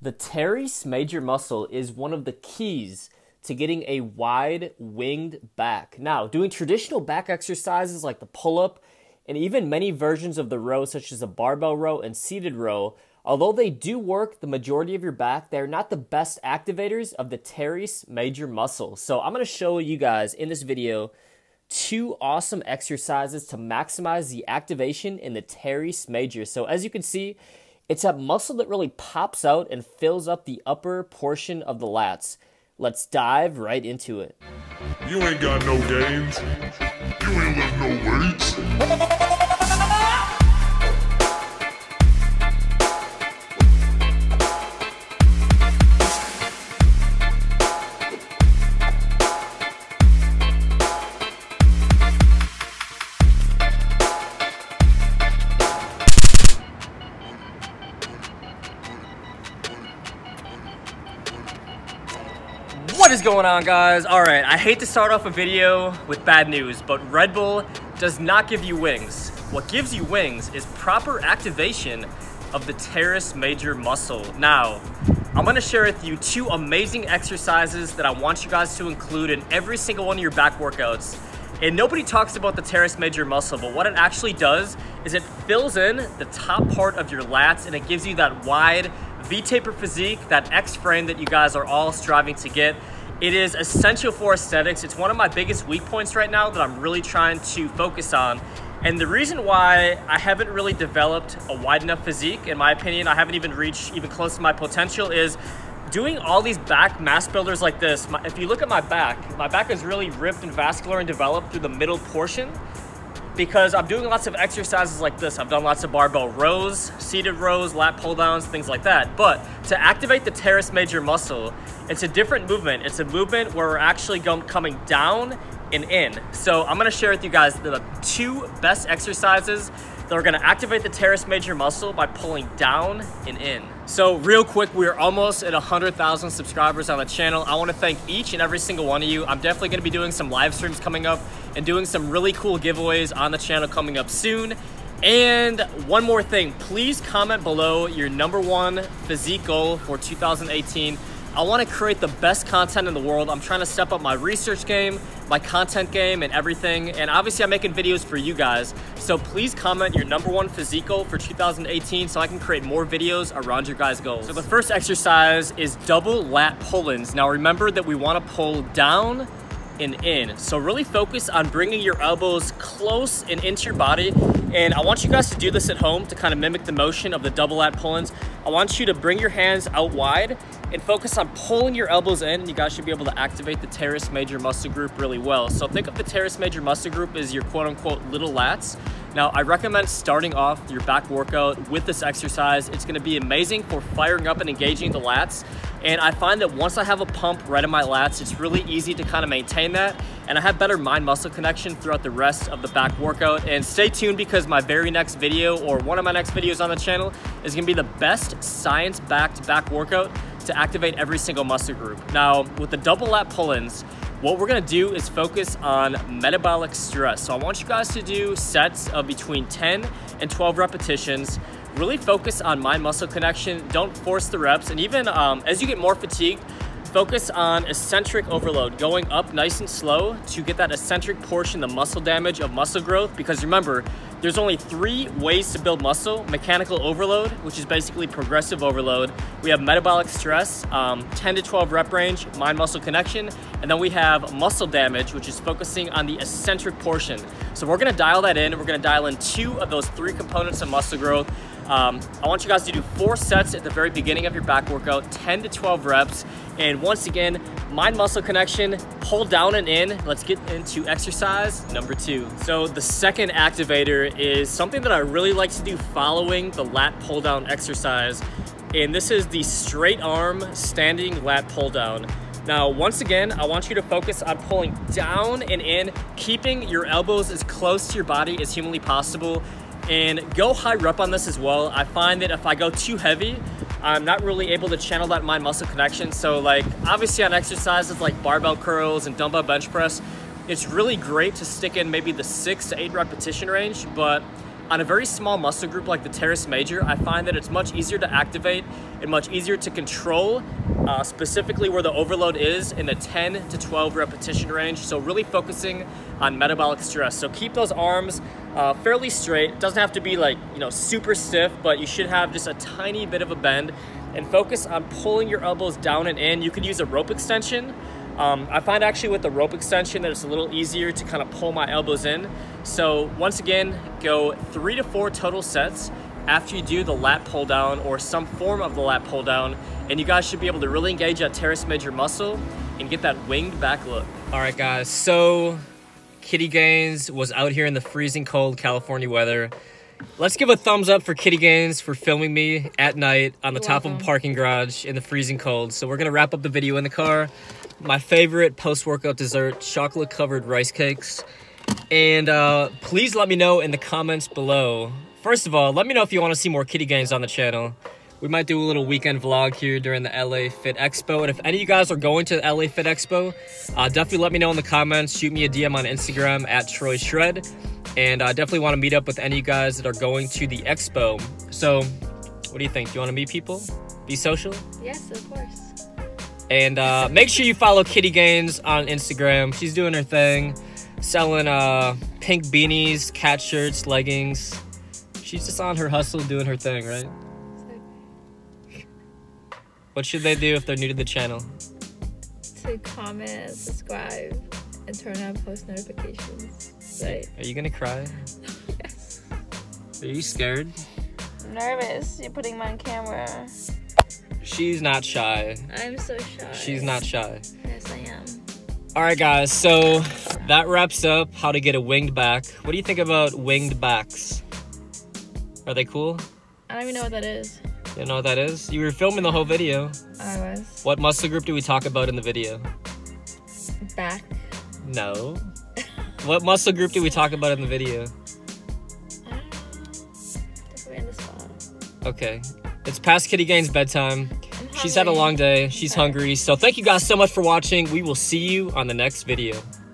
The teres major muscle is one of the keys to getting a wide winged back. Now, doing traditional back exercises like the pull-up and even many versions of the row such as a barbell row and seated row, although they do work the majority of your back, they're not the best activators of the teres major muscle. So I'm going to show you guys in this video 2 awesome exercises to maximize the activation in the teres major. So as you can see, it's a muscle that really pops out and fills up the upper portion of the lats. Let's dive right into it. You ain't got no gains. You ain't lift no weights. What is going on, guys? Alright, I hate to start off a video with bad news, but Red Bull does not give you wings. What gives you wings is proper activation of the teres major muscle. Now, I'm going to share with you 2 amazing exercises that I want you guys to include in every single one of your back workouts. And nobody talks about the teres major muscle, but what it actually does is it fills in the top part of your lats and it gives you that wide V-taper physique, that X frame that you guys are all striving to get. It is essential for aesthetics. It's one of my biggest weak points right now that I'm really trying to focus on. And the reason why I haven't really developed a wide enough physique, in my opinion, I haven't even reached even close to my potential, is doing all these back mass builders like this. If you look at my back is really ripped and vascular and developed through the middle portion because I'm doing lots of exercises like this. I've done lots of barbell rows, seated rows, lat pull downs, things like that. But to activate the teres major muscle, it's a different movement. It's a movement where we're actually coming down and in. So I'm gonna share with you guys the 2 best exercises that are gonna activate the teres major muscle by pulling down and in. So real quick, we're almost at 100,000 subscribers on the channel. I wanna thank each and every single one of you. I'm definitely gonna be doing some live streams coming up and doing some really cool giveaways on the channel coming up soon. And one more thing, please comment below your #1 physique goal for 2018. I want to create the best content in the world. I'm trying to step up my research game, my content game, and everything. And obviously I'm making videos for you guys. So please comment your #1 physique goal for 2018 so I can create more videos around your guys' goals. So the first exercise is double lat pull-ins. Now remember that we want to pull down and in. So really focus on bringing your elbows close and into your body. And I want you guys to do this at home to kind of mimic the motion of the double lat pull-ins. I want you to bring your hands out wide and focus on pulling your elbows in, and you guys should be able to activate the teres major muscle group really well. So think of the teres major muscle group as your quote-unquote little lats. Now, I recommend starting off your back workout with this exercise. It's gonna be amazing for firing up and engaging the lats. And I find that once I have a pump right in my lats, it's really easy to kind of maintain that. And I have better mind-muscle connection throughout the rest of the back workout. And stay tuned because my very next video, or one of my next videos on the channel, is gonna be the best science-backed back workout to activate every single muscle group. Now, with the double lat pull-ins, what we're gonna do is focus on metabolic stress. So I want you guys to do sets of between 10 and 12 repetitions. Really focus on mind muscle connection. Don't force the reps. And even as you get more fatigued, focus on eccentric overload, going up nice and slow to get that eccentric portion, the muscle damage of muscle growth. Because remember, there's only 3 ways to build muscle: mechanical overload, which is basically progressive overload. We have metabolic stress, 10 to 12 rep range, mind muscle connection. And then we have muscle damage, which is focusing on the eccentric portion. So we're gonna dial that in. We're gonna dial in 2 of those 3 components of muscle growth. I want you guys to do 4 sets at the very beginning of your back workout, 10 to 12 reps. And once again, mind muscle connection, pull down and in. Let's get into exercise number 2. So the second activator is something that I really like to do following the lat pull down exercise. And this is the straight arm standing lat pull down. Now, once again, I want you to focus on pulling down and in, keeping your elbows as close to your body as humanly possible. And go high rep on this as well. I find that if I go too heavy, I'm not really able to channel that mind muscle connection. So like obviously on exercises like barbell curls and dumbbell bench press, it's really great to stick in maybe the 6 to 8 repetition range, but on a very small muscle group like the Teres Major, I find that it's much easier to activate and much easier to control, specifically where the overload is in the 10 to 12 repetition range. So really focusing on metabolic stress. So keep those arms fairly straight. It doesn't have to be like, you know, super stiff, but you should have just a tiny bit of a bend, and focus on pulling your elbows down and in. You could use a rope extension. I find actually with the rope extension that it's a little easier to kind of pull my elbows in. So once again, go 3 to 4 total sets after you do the lat pull down or some form of the lat pull down, and you guys should be able to really engage that Teres Major muscle and get that winged back look. All right guys, so Kitty Gains was out here in the freezing cold California weather. Let's give a thumbs up for Kitty Gains for filming me at night on the top of a parking garage in the freezing cold. So we're gonna wrap up the video in the car. My favorite post-workout dessert, chocolate-covered rice cakes. And please let me know in the comments below. First of all, let me know if you want to see more Kitty Gains on the channel. We might do a little weekend vlog here during the LA Fit Expo. And if any of you guys are going to the LA Fit Expo, definitely let me know in the comments. Shoot me a DM on Instagram at Troy Shred. And I definitely want to meet up with any of you guys that are going to the expo. So, what do you think? Do you want to meet people? Be social? Yes, of course. And make sure you follow Kitty Gains on Instagram. She's doing her thing, selling pink beanies, cat shirts, leggings. She's just on her hustle, doing her thing, right? What should they do if they're new to the channel? To comment, subscribe, and turn on post notifications. Right? Are you gonna cry? Yes. Are you scared? I'm nervous. You're putting me on camera. She's not shy. I'm so shy. She's not shy. Yes, I am. All right, guys. So that wraps up how to get a winged back. What do you think about winged backs? Are they cool? I don't even know what that is. You don't know what that is? You were filming the whole video. I was. What muscle group do we talk about in the video? Back. No. What muscle group do we talk about in the video? I don't know. We're in the spot. Okay. It's past Kitty Gains' bedtime. She's had a long day. She's hungry. So thank you guys so much for watching. We will see you on the next video.